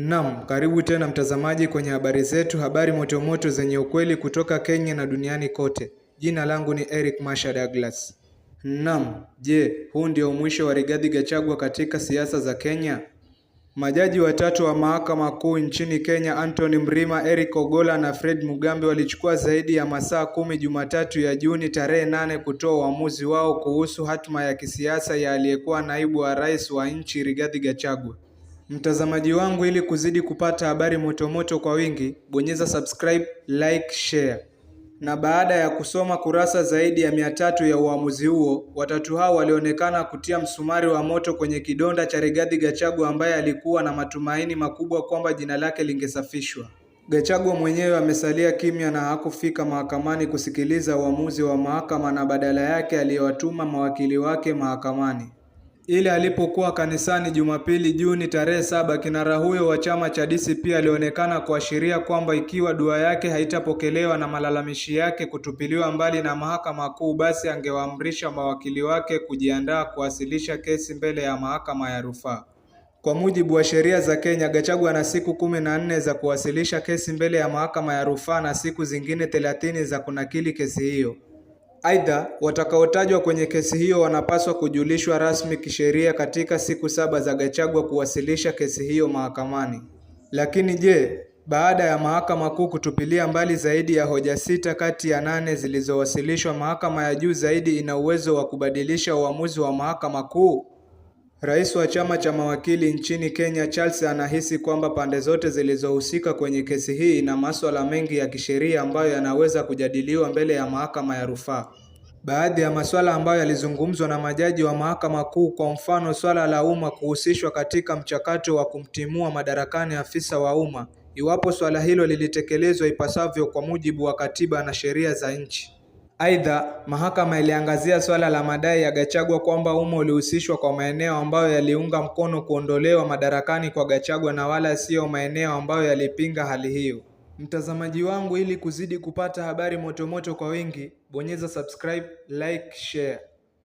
Naam, karibu tena mtazamaji kwenye habari zetu, habari motomoto zenye ukweli kutoka Kenya na duniani kote. Jina langu ni Eric Masha Douglas. Naam, je, huu ndio mwisho wa Rigathi Gachagua katika siasa za Kenya? Majaji watatu wa mahakama kuu nchini Kenya, Anthony Mrima, Eric Ogolla na Fred Mugambe walichukua zaidi ya masaa 10 Jumatatu ya Juni tarehe 8 kutoa uamuzi wao kuhusu hatma ya kisiasa ya aliyekuwa naibu wa rais wa nchi Rigathi Gachagua. Mtazamaji wangu, ili kuzidi kupata habari motomoto kwa wingi, bonyeza subscribe, like, share. Na baada ya kusoma kurasa zaidi ya 300 ya uamuzi huo, watatu hao walionekana kutia msumari wa moto kwenye kidonda cha Rigathi Gachagua ambaye alikuwa na matumaini makubwa kwamba jina lake lingesafishwa. Gachagua mwenyewe amesalia kimya na hakufika mahakamani kusikiliza uamuzi wa mahakama, na badala yake aliwatuma mawakili wake mahakamani. Ile alipokuwa kanisani Jumapili Juni tarehe 7, kinara huyo wa chama cha DCP alionekana kuashiria kwamba ikiwa dua yake haitapokelewa na malalamishi yake kutupiliwa mbali na mahakama kuu, basi angewaamrisha mawakili wake kujiandaa kuwasilisha kesi mbele ya mahakama ya rufaa. Kwa mujibu wa sheria za Kenya, Gachagua ana siku 14 za kuwasilisha kesi mbele ya mahakama ya rufaa na siku zingine 30 za kunakili kesi hiyo. Aidha, watakaotajwa kwenye kesi hiyo wanapaswa kujulishwa rasmi kisheria katika siku 7 za Gachagua kuwasilisha kesi hiyo mahakamani. Lakini je, baada ya mahakama kuu kutupilia mbali zaidi ya hoja 6 kati ya 8 zilizowasilishwa, mahakama ya juu zaidi ina uwezo wa kubadilisha uamuzi wa mahakama kuu? Rais wa chama cha mawakili nchini Kenya, Charles, anahisi kwamba pande zote zilizohusika kwenye kesi hii ina masuala mengi ya kisheria ambayo yanaweza kujadiliwa mbele ya mahakama ya rufaa. Baadhi ya masuala ambayo yalizungumzwa na majaji wa mahakama kuu, kwa mfano swala la umma kuhusishwa katika mchakato wa kumtimua madarakani afisa wa umma, iwapo swala hilo lilitekelezwa ipasavyo kwa mujibu wa katiba na sheria za nchi. Aidha, mahakama iliangazia swala la madai ya Gachagua kwamba umma ulihusishwa kwa maeneo ambayo yaliunga mkono kuondolewa madarakani kwa Gachagua na wala sio maeneo ambayo yalipinga hali hiyo. Mtazamaji wangu, ili kuzidi kupata habari motomoto kwa wingi, bonyeza subscribe, like, share.